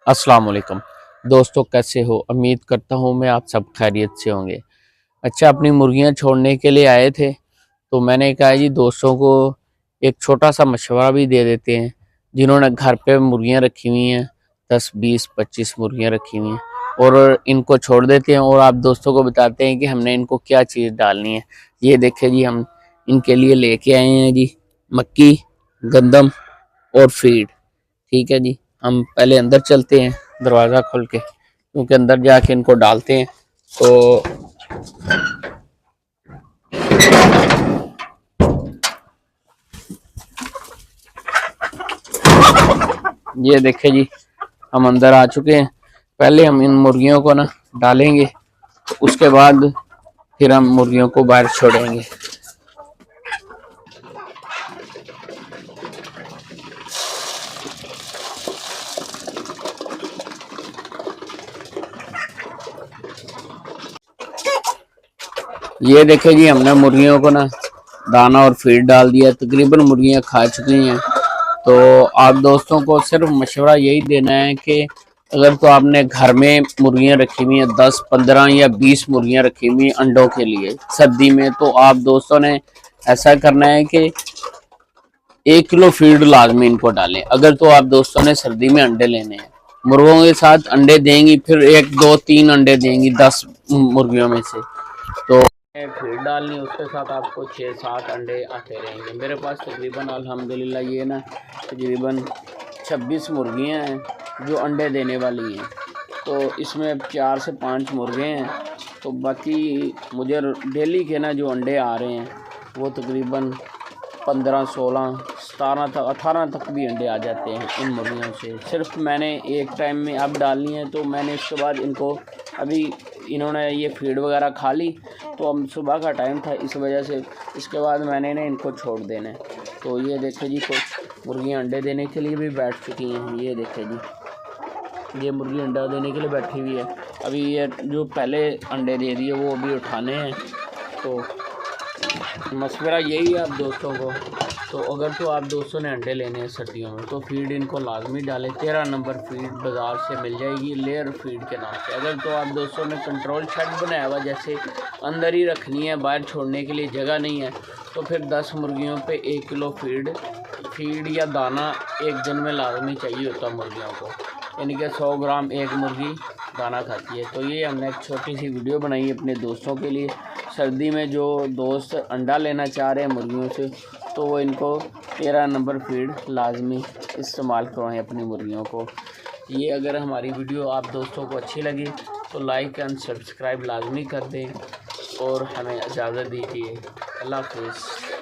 अस्सलाम वालेकुम दोस्तों, कैसे हो? उम्मीद करता हूँ मैं आप सब खैरियत से होंगे। अच्छा, अपनी मुर्गियाँ छोड़ने के लिए आए थे तो मैंने कहा जी दोस्तों को एक छोटा सा मशवरा भी दे देते हैं जिन्होंने घर पे मुर्गियाँ रखी हुई हैं। 10 20 25 मुर्गियाँ रखी हुई हैं और इनको छोड़ देते हैं और आप दोस्तों को बताते हैं कि हमने इनको क्या चीज़ डालनी है। ये देखें जी, हम इनके लिए लेके आए हैं जी मक्की, गंदम और फीड। ठीक है जी, हम पहले अंदर चलते हैं दरवाज़ा खोल के, क्योंकि अंदर जाके इनको डालते हैं। तो ये देखे जी, हम अंदर आ चुके हैं। पहले हम इन मुर्गियों को ना डालेंगे, उसके बाद फिर हम मुर्गियों को बाहर छोड़ेंगे। ये देखे जी, हमने मुर्गियों को ना दाना और फीड डाल दिया, तकरीबन मुर्गियां खा चुकी हैं। तो आप दोस्तों को सिर्फ मशवरा यही देना है कि अगर तो आपने घर में मुर्गियां रखी हुई हैं, 10 15 या 20 मुर्गियां रखी हुई हैं अंडों के लिए सर्दी में, तो आप दोस्तों ने ऐसा करना है कि 1 किलो फीड लाजमी इनको डालें। अगर तो आप दोस्तों ने सर्दी में अंडे लेने हैं, मुर्गों के साथ अंडे देंगी, फिर 1 2 3 अंडे देंगी 10 मुर्गियों में से, तो फीड डालनी, उसके साथ आपको 6 7 अंडे आते रहेंगे। मेरे पास तकरीबन अल्हम्दुलिल्लाह ये ना तकरीबन 26 मुर्गियाँ हैं जो अंडे देने वाली हैं। तो इसमें 4 से 5 मुर्गे हैं, तो बाकी मुझे डेली के ना जो अंडे आ रहे हैं वो तकरीबन 15 16 17 तक 18 तक भी अंडे आ जाते हैं इन मुर्गियों से। सिर्फ मैंने एक टाइम में अब डालनी है, तो मैंने उसके बाद इनको अभी इन्होंने ये फीड वगैरह खा ली, तो अब सुबह का टाइम था इस वजह से इसके बाद मैंने ना इनको छोड़ देना है। तो ये देखे जी, कुछ मुर्गियाँ अंडे देने के लिए भी बैठ चुकी हैं। ये देखे जी, ये मुर्गी अंडा देने के लिए बैठी हुई है। अभी ये जो पहले अंडे दे दिए वो अभी उठाने हैं। तो मशवरा यही है आप दोस्तों को। तो अगर तो आप दोस्तों ने अंडे लेने हैं सर्दियों में, तो फीड इनको लाजमी डालें। 13 नंबर फीड बाज़ार से मिल जाएगी, लेयर फीड के नाम से। अगर तो आप दोस्तों ने कंट्रोल शेड बनाया हुआ, जैसे अंदर ही रखनी है, बाहर छोड़ने के लिए जगह नहीं है, तो फिर 10 मुर्गियों पे 1 किलो फीड या दाना एक दिन में लाजमी चाहिए होता मुर्गियों को, यानी कि 100 ग्राम एक मुर्गी दाना खाती है। तो ये हमने एक छोटी सी वीडियो बनाई है अपने दोस्तों के लिए। सर्दी में जो दोस्त अंडा लेना चाह रहे हैं मुर्गियों से, तो वो इनको 13 नंबर फीड लाजमी इस्तेमाल करवाएं अपनी मुर्गियों को। ये अगर हमारी वीडियो आप दोस्तों को अच्छी लगी तो लाइक एंड सब्सक्राइब लाजमी कर दें और हमें इजाज़त दीजिए। अल्लाह हाफ़िज़।